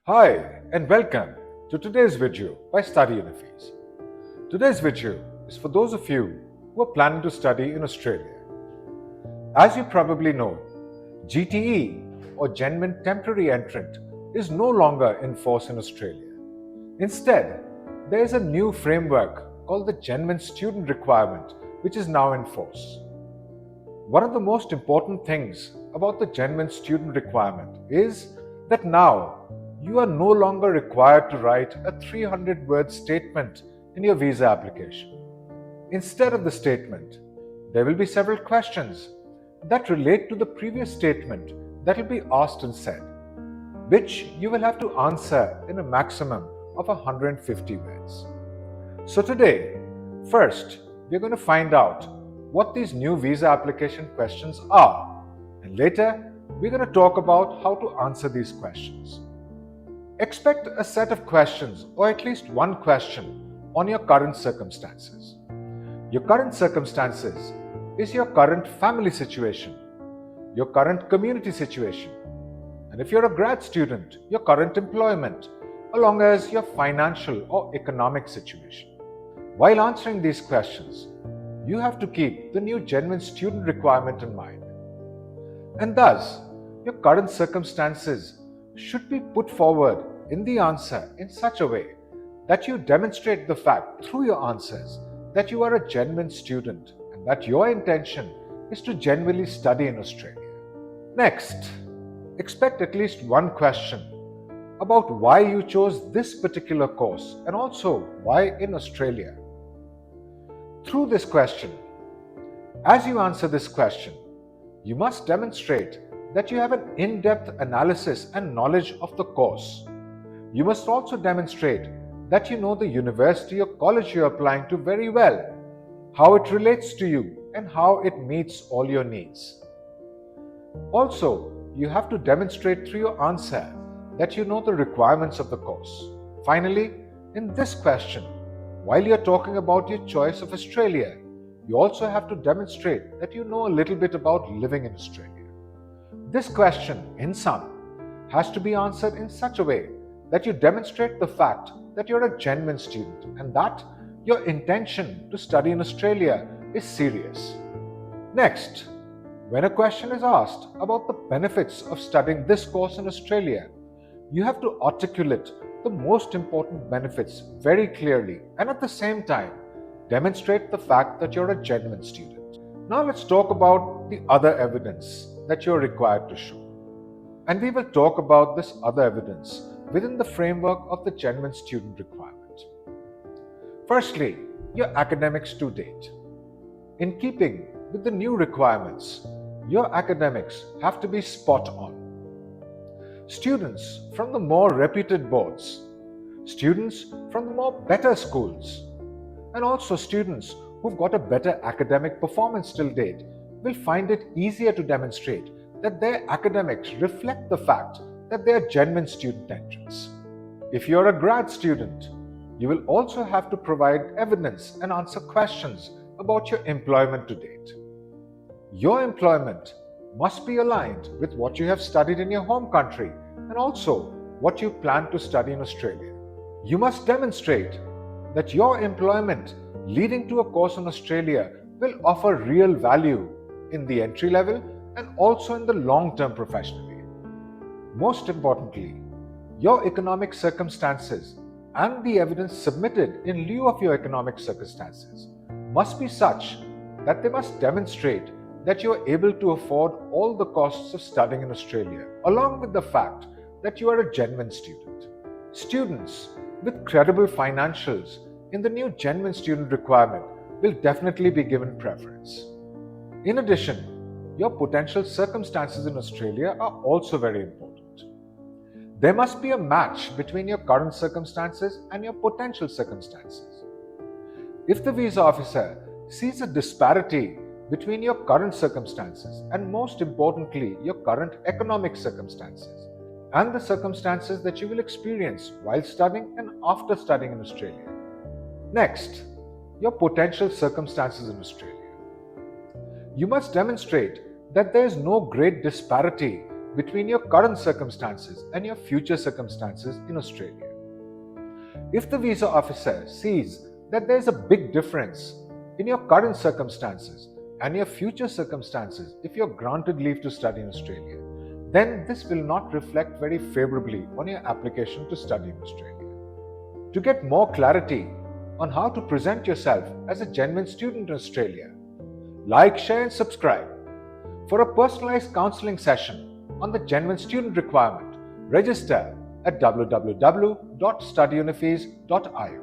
Hi and welcome to today's video by Study Unifees. Today's video is for those of you who are planning to study in Australia. As you probably know, GTE or Genuine Temporary Entrant is no longer in force in Australia. Instead, there is a new framework called the Genuine Student Requirement which is now in force. One of the most important things about the Genuine Student Requirement is that now you are no longer required to write a 300-word statement in your visa application. Instead of the statement, there will be several questions that relate to the previous statement that will be asked and said, which you will have to answer in a maximum of 150 words. So today, first, we're going to find out what these new visa application questions are, and later, we're going to talk about how to answer these questions. Expect a set of questions, or at least one question, on your current circumstances. Your current circumstances is your current family situation, your current community situation, and if you're a grad student, your current employment, along as your financial or economic situation. While answering these questions, you have to keep the new Genuine Student Requirement in mind. And thus, your current circumstances should be put forward in the answer in such a way that you demonstrate the fact through your answers that you are a genuine student and that your intention is to genuinely study in Australia. Next, expect at least one question about why you chose this particular course and also why in Australia. Through this question, as you answer this question, you must demonstrate that you have an in-depth analysis and knowledge of the course. You must also demonstrate that you know the university or college you are applying to very well, how it relates to you, and how it meets all your needs. Also, you have to demonstrate through your answer that you know the requirements of the course. Finally, in this question, while you're talking about your choice of Australia, you also have to demonstrate that you know a little bit about living in Australia. This question, in sum, has to be answered in such a way that you demonstrate the fact that you're a genuine student and that your intention to study in Australia is serious. Next, when a question is asked about the benefits of studying this course in Australia, you have to articulate the most important benefits very clearly and at the same time demonstrate the fact that you're a genuine student. Now let's talk about the other evidence that you're required to show. And we will talk about this other evidence within the framework of the Genuine Student Requirement. Firstly, your academics to date. In keeping with the new requirements, your academics have to be spot on. Students from the more reputed boards, students from the more better schools, and also students who've got a better academic performance till date will find it easier to demonstrate that their academics reflect the fact that they are genuine student entrants. If you're a grad student, you will also have to provide evidence and answer questions about your employment to date. Your employment must be aligned with what you have studied in your home country and also what you plan to study in Australia. You must demonstrate that your employment leading to a course in Australia will offer real value in the entry level and also in the long-term professionally. Most importantly, your economic circumstances and the evidence submitted in lieu of your economic circumstances must be such that they must demonstrate that you are able to afford all the costs of studying in Australia, along with the fact that you are a genuine student. Students with credible financials in the new Genuine Student Requirement will definitely be given preference. In addition, your potential circumstances in Australia are also very important. There must be a match between your current circumstances and your potential circumstances. If the visa officer sees a disparity between your current circumstances and most importantly your current economic circumstances and the circumstances that you will experience while studying and after studying in Australia. Next, your potential circumstances in Australia. You must demonstrate that there is no great disparity between your current circumstances and your future circumstances in Australia. If the visa officer sees that there is a big difference in your current circumstances and your future circumstances if you're granted leave to study in Australia, then this will not reflect very favorably on your application to study in Australia. To get more clarity on how to present yourself as a genuine student in Australia, like, share and subscribe. For a personalized counseling session on the genuine student requirement, register at www.studyunifees.io.